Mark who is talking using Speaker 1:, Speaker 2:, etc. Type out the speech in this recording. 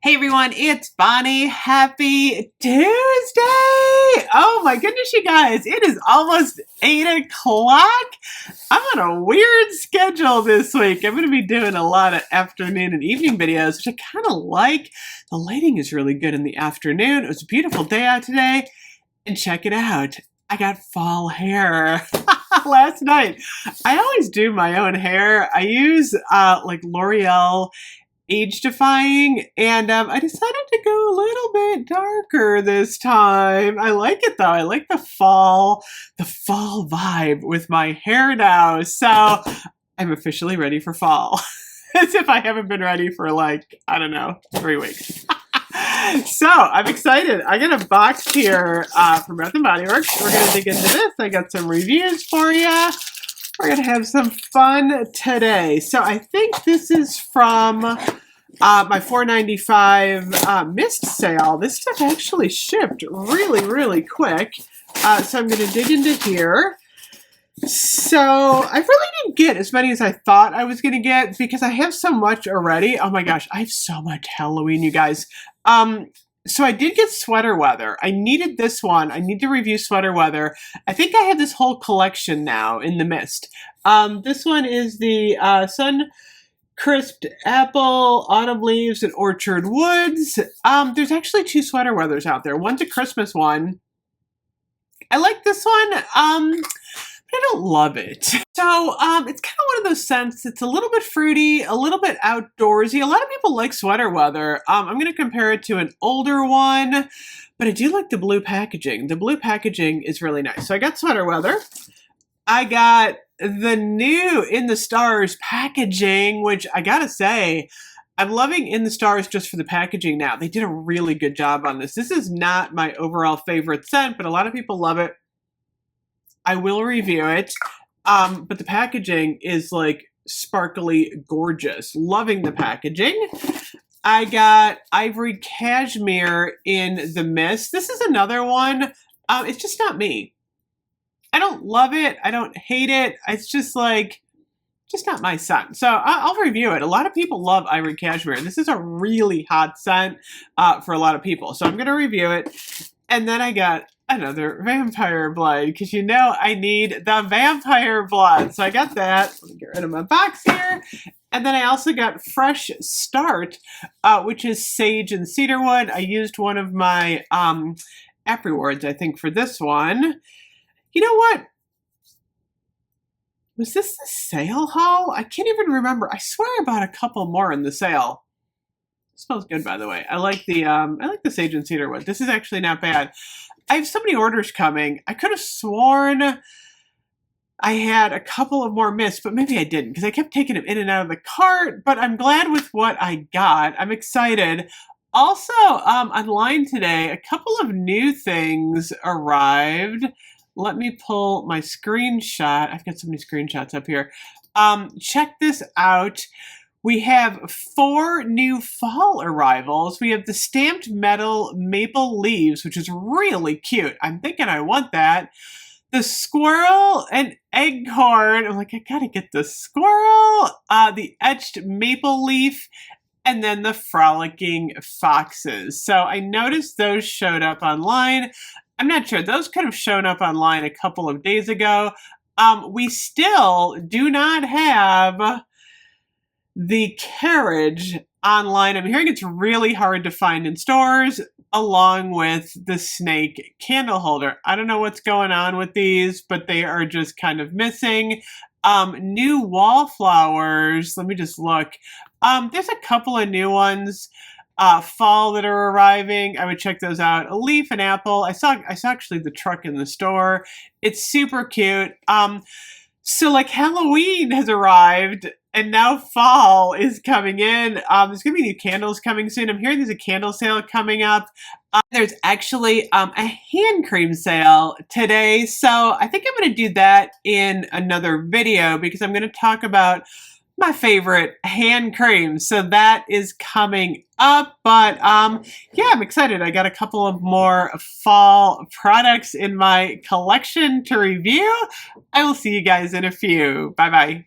Speaker 1: Hey everyone, it's Bonnie. Happy Tuesday! Oh my goodness, you guys, it is almost 8 o'clock. I'm on a weird schedule this week. I'm going to be doing a lot of afternoon and evening videos, which I kind of like. The lighting is really good in the afternoon. It was a beautiful day out today. And check it out, I got fall hair. Last night, I always do my own hair. I use like L'Oreal age defying, and I decided to go a little bit darker this time. I like it though. I like the fall vibe with my hair now. So I'm officially ready for fall. As if I haven't been ready for like, I don't know, 3 weeks. So I'm excited. I got a box here from Bath & Body Works. We're going to dig into this. I got some reviews for you. We're going to have some fun today. So I think this is from my $4.95 mist sale. This stuff actually shipped really quick. So I'm going to dig into here. So I really didn't get as many as I thought I was going to get because I have so much already. Oh my gosh, I have so much Halloween, you guys. So I did get Sweater Weather. I needed this one. I need to review Sweater Weather. I think I have this whole collection now in the mist. This one is the Sun Crisped Apple, Autumn Leaves, and Orchard Woods. There's actually 2 Sweater Weathers out there. One's a Christmas one. I like this one. But I don't love it. So it's kind of one of those scents. It's a little bit fruity, a little bit outdoorsy. A lot of people like Sweater Weather. I'm going to compare it to an older one, but I do like the blue packaging. The blue packaging is really nice. So I got Sweater Weather. I got the new In the Stars packaging, which I gotta say, I'm loving In the Stars just for the packaging now. They did a really good job on this. This is not my overall favorite scent, but a lot of people love it. I will review it, but the packaging is like sparkly gorgeous. Loving the packaging. I got Ivory Cashmere in the Mist. This is another one. It's just not me. I don't love it. I don't hate it. It's just like, just not my scent. So I'll review it. A lot of people love Ivory Cashmere. This is a really hot scent for a lot of people. So I'm going to review it. And then I got another Vampire Blood, because you know I need the Vampire Blood. So I got that. Let me get rid of my box here. And then I also got Fresh Start, which is Sage and Cedarwood. I used one of my app rewards, I think, for this one. You know what? Was this the sale haul? I can't even remember. I swear I bought a couple more in the sale. It smells good, by the way. I like the Sage and Cedarwood. This is actually not bad. I have so many orders coming. I could have sworn I had a couple of more missed, but maybe I didn't because I kept taking them in and out of the cart. But I'm glad with what I got. I'm excited. Also, online today, a couple of new things arrived. Let me pull my screenshot. I've got so many screenshots up here. Check this out. We have 4 new fall arrivals. We have the stamped metal maple leaves, which is really cute. I'm thinking I want that. The squirrel and eggcorn. I'm like, I gotta get the squirrel. The etched maple leaf. And then the frolicking foxes. So I noticed those showed up online. I'm not sure. Those could have shown up online a couple of days ago. We still do not have the carriage online. I'm hearing it's really hard to find in stores, along with the snake candle holder. I don't know what's going on with these, but they are just kind of missing. New wallflowers. Let me just look. There's a couple of new ones. Fall that are arriving. I would check those out. A leaf, an apple. I saw actually the truck in the store. It's super cute. So like Halloween has arrived and now fall is coming in. There's gonna be new candles coming soon. I'm hearing there's a candle sale coming up. There's actually a hand cream sale today. So I think I'm gonna do that in another video because I'm gonna talk about my favorite hand cream. So that is coming up. But yeah, I'm excited. I got a couple of more fall products in my collection to review. I will see you guys in a few. Bye-bye.